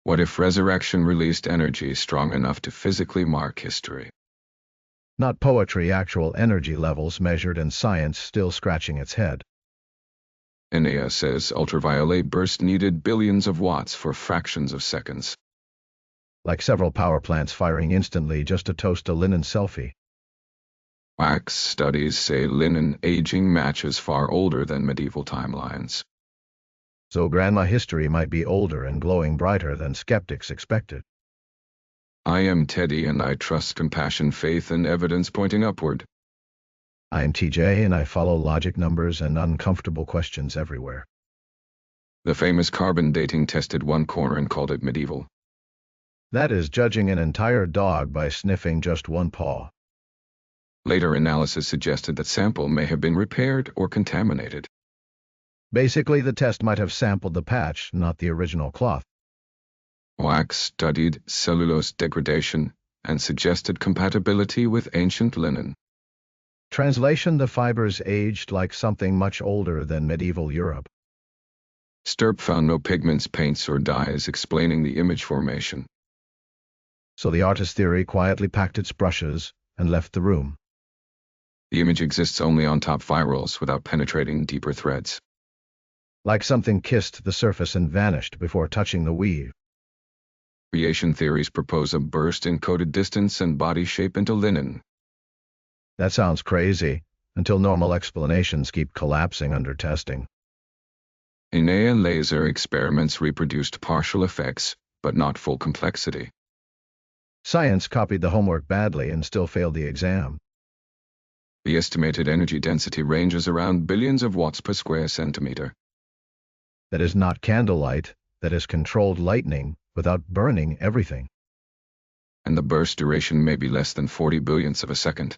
What if resurrection released energy strong enough to physically mark history? Not poetry, actual energy levels measured and science still scratching its head. ENEA says ultraviolet burst needed billions of watts for fractions of seconds. Like several power plants firing instantly just to toast a linen selfie. Wax studies say linen aging matches far older than medieval timelines. So grandma history might be older and glowing brighter than skeptics expected. I am Teddy and I trust compassion, faith, and evidence pointing upward. I am TJ and I follow logic, numbers, and uncomfortable questions everywhere. The famous carbon dating tested one corner and called it medieval. That is judging an entire dog by sniffing just one paw. Later analysis suggested that sample may have been repaired or contaminated. Basically, the test might have sampled the patch, not the original cloth. Wax studied cellulose degradation and suggested compatibility with ancient linen. Translation: the fibers aged like something much older than medieval Europe. Stirp found no pigments, paints, or dyes explaining the image formation. So the artist theory quietly packed its brushes and left the room. The image exists only on top virals without penetrating deeper threads. Like something kissed the surface and vanished before touching the weave. Creation theories propose a burst encoded distance and body shape into linen. That sounds crazy, until normal explanations keep collapsing under testing. ENEA laser experiments reproduced partial effects, but not full complexity. Science copied the homework badly and still failed the exam. The estimated energy density ranges around billions of watts per square centimeter. That is not candlelight, that is controlled lightning without burning everything. And the burst duration may be less than 40 billionths of a second.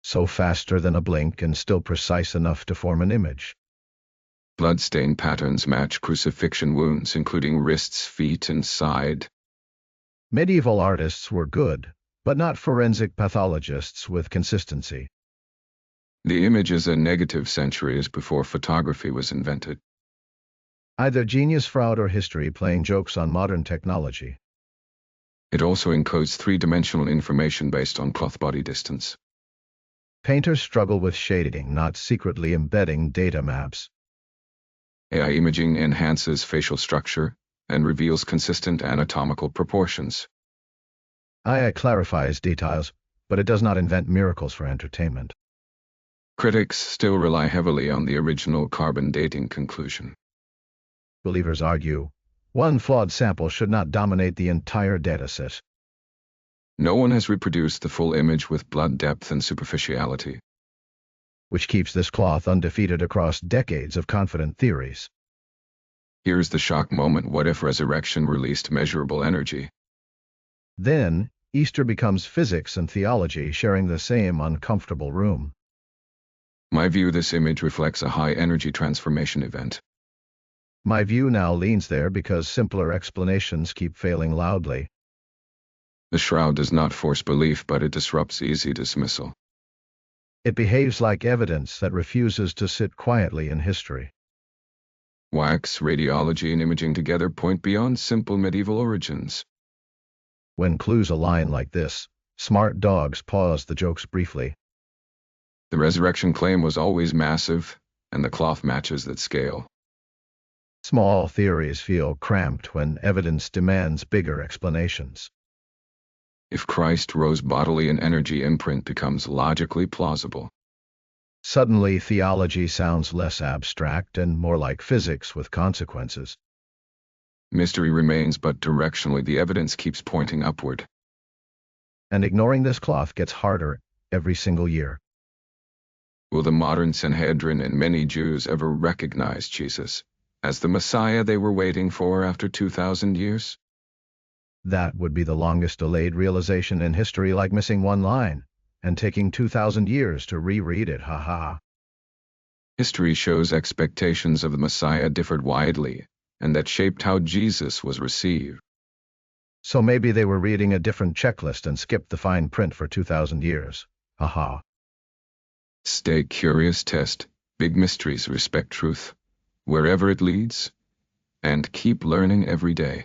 So faster than a blink and still precise enough to form an image. Bloodstain patterns match crucifixion wounds, including wrists, feet, and side. Medieval artists were good, but not forensic pathologists with consistency. The image is a negative centuries before photography was invented. Either genius, fraud, or history playing jokes on modern technology. It also encodes three-dimensional information based on cloth body distance. Painters struggle with shading, not secretly embedding data maps. AI imaging enhances facial structure and reveals consistent anatomical proportions. AI clarifies details, but it does not invent miracles for entertainment. Critics still rely heavily on the original carbon dating conclusion. Believers argue, one flawed sample should not dominate the entire dataset. No one has reproduced the full image with blood depth and superficiality, which keeps this cloth undefeated across decades of confident theories. Here's the shock moment: what if resurrection released measurable energy? Then, Easter becomes physics and theology sharing the same uncomfortable room. My view: this image reflects a high-energy transformation event. My view now leans there because simpler explanations keep failing loudly. The shroud does not force belief, but it disrupts easy dismissal. It behaves like evidence that refuses to sit quietly in history. Wax, radiology, and imaging together point beyond simple medieval origins. When clues align like this, smart dogs pause the jokes briefly. The resurrection claim was always massive, and the cloth matches that scale. Small theories feel cramped when evidence demands bigger explanations. If Christ rose bodily, an energy imprint becomes logically plausible. Suddenly, theology sounds less abstract and more like physics with consequences. Mystery remains, but directionally the evidence keeps pointing upward. And ignoring this cloth gets harder every single year. Will the modern Sanhedrin and many Jews ever recognize Jesus as the Messiah they were waiting for after 2,000 years? That would be the longest delayed realization in history, like missing one line and taking 2,000 years to reread it, haha. History shows expectations of the Messiah differed widely, and that shaped how Jesus was received. So maybe they were reading a different checklist and skipped the fine print for 2,000 years, haha. Stay curious, test big mysteries, respect truth, wherever it leads, and keep learning every day.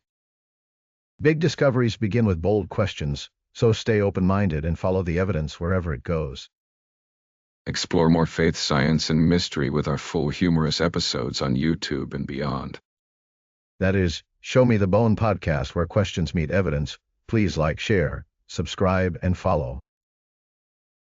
Big discoveries begin with bold questions, so stay open-minded and follow the evidence wherever it goes. Explore more faith, science, and mystery with our full humorous episodes on YouTube and beyond. That is, Show Me the Bone podcast, where questions meet evidence. Please like, share, subscribe, and follow.